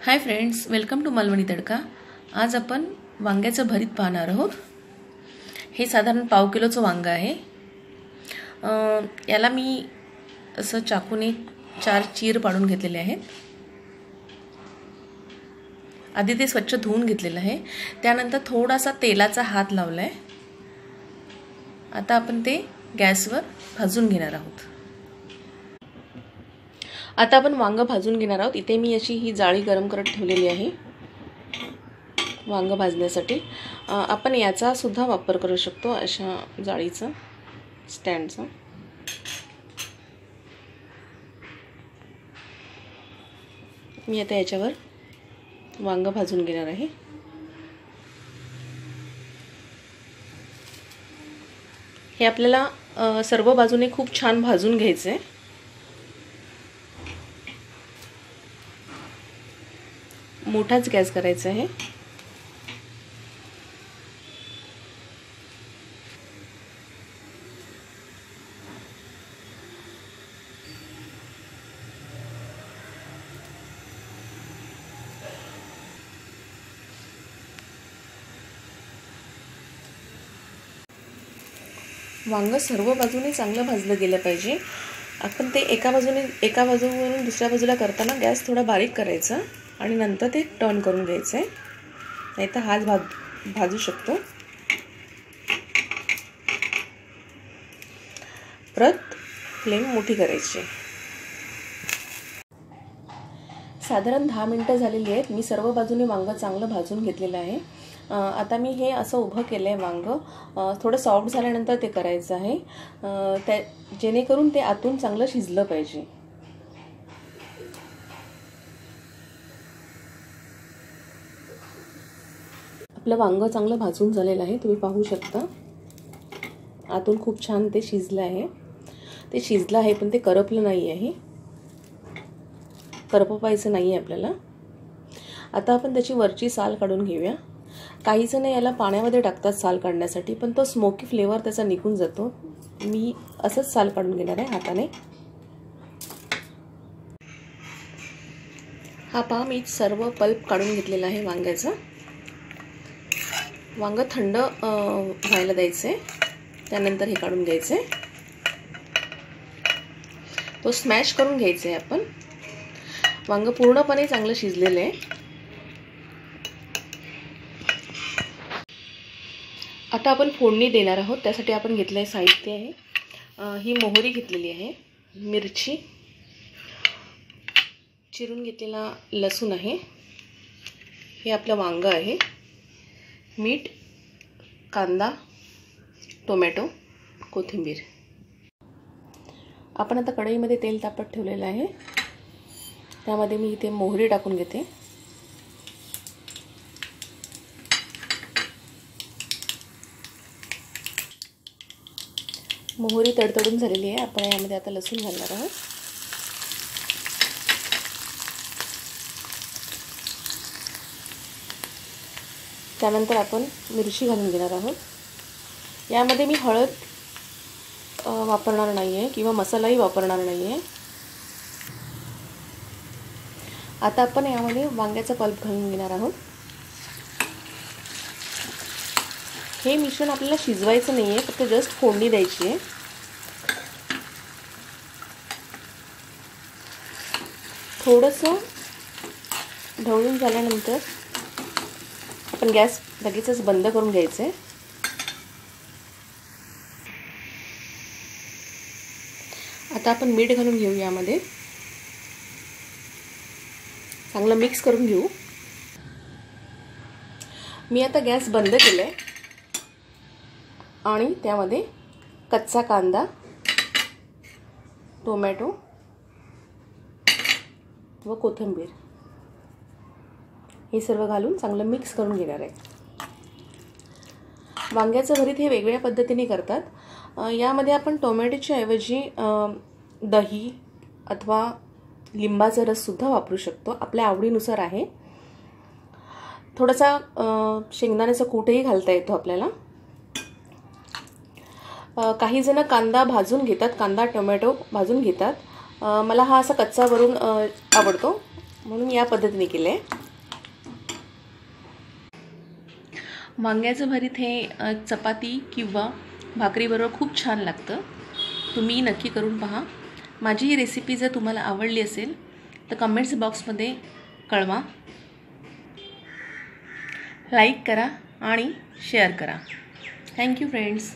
High friends, welcome to Malvani tadka. आज आपण वांग्याचं भरीत पाहणार आहोत। हे साधारण पाव किलोचं वांग आहे। याला मी असं चाकूने 4 चीर पाडून घेतलेले आहेत। आधी ते स्वच्छ धुवून घेतलेलं आहे। त्यानंतर थोडासा तेलाचा हात लावलाय। आता आपण ते गॅसवर भाजून घेणार आहोत। आता आपण वांग भाजून घेणार आहोत। इथे मी अशी ही जाळी गरम करत ठेवलेली आहे वांग भाजण्यासाठी। आपण याचा सुद्धा वापर करू शकतो, अशा जाळीचा स्टँडचा। मी आता याच्यावर वांग भाजून घेणार आहे। हे आपल्याला सर्व बाजूने खूप छान भाजून घ्यायचे आहे। मोठाच गॅस करायचा आहे। वांग सर्व बाजूने चांगलं भाजलं गेलं पाहिजे। आपण ते एका बाजूवरून दुसऱ्या बाजूला करताना गॅस थोडा बारीक करायचा आणि नंतर ते टर्न करून घ्यायचं आहे, नाहीतर हाच भाजू शकतो। परत फ्लेम मोठी करायची। साधारण 10 मिनिटं झालेली आहेत। मी सर्व बाजूने वांग चांगलं भाजून घेतलेलं आहे। आता मी हे असं उभं केलं आहे वांग। थोडं सॉफ्ट झाल्यानंतर ते करायचं आहे, जेणेकरून ते आतून चांगलं शिजलं पाहिजे। आपलं वांग चांगलं भाजून झालेलं आहे, तुम्ही पाहू शकता। आतून खूप छान ते शिजलं आहे। ते शिजलं आहे पण ते करपलं नाही आहे, करपवायचं नाही आहे आपल्याला। आता आपण त्याची वरची साल काढून घेऊया। काही जण याला पाण्यामध्ये टाकतात साल काढण्यासाठी, पण तो स्मोकी फ्लेवर त्याचा निघून जातो। मी असंच साल काढून घेणार आहे हाताने। हा पहा, मी सर्व पल्प काढून घेतलेला आहे वांग्याचा। वांग थंड व्हायला द्यायचे, त्यानंतर हे काढून घ्यायचे। तो स्मॅश करून घ्यायचे आहे आपण। वांग पूर्णपणे चांगलं शिजलेलं आहे। आता आपण फोडणी देणार आहोत। त्यासाठी आपण घेतलेले साहित्य आहे, ही मोहरी घेतलेली आहे, मिरची, चिरून घेतलेला लसूण आहे, हे आपलं वांग आहे, मीठ, कांदा, टोमॅटो, कोथिंबीर। आपण आता कढईमध्ये तेल तापत ठेवलेलं आहे, त्यामध्ये मी इथे मोहरी टाकून घेते। मोहरी तडतडून झालेली आहे। आपण यामध्ये आता लसूण घालणार आहोत। त्यानंतर आपण मिरची घालून घेणार आहोत। यामध्ये मी हळद वापरणार नाही आहे किंवा मसालाही वापरणार नाही आहे। आता आपण यामध्ये वांग्याचा पल्प घालून घेणार आहोत। हे मिश्रण आपल्याला शिजवायचं नाही आहे, फक्त जस्ट फोडणी द्यायची आहे। थोडंसं ढवळून झाल्यानंतर आपण गॅस लगेचच बंद करून घ्यायचं आहे। आता आपण मीठ घालून घेऊ, यामध्ये चांगलं मिक्स करून घेऊ। मी आता गॅस बंद केलाय आणि त्यामध्ये कच्चा कांदा, टोमॅटो व कोथिंबीर हे सर्व घालून चांगलं मिक्स करून घेणार आहे। वांग्याचं भरीत हे वेगळ्या पद्धतीने करतात। यामध्ये आपण टोमॅटोच्या ऐवजी दही अथवा लिंबाचा रस सुद्धा वापरू शकतो, आपल्या आवडीनुसार आहे। थोडासा शेंगदाण्याचा कूटही घालता येतो आपल्याला। काही जण कांदा भाजून घेतात, कांदा टोमॅटो भाजून घेतात। मला हा असा कच्चा वरून आवडतो, म्हणून या पद्धतीने केलं आहे. वांग्याचं भरीत हे चपाती किंवा भाकरीबरोबर खूप छान लागतं. तुम्ही नक्की करून पहा. माझी ही रेसिपी जर तुम्हाला आवडली असेल तर कमेंट्स बॉक्समध्ये कळवा, लाईक करा आणि शेअर करा. Thank you friends.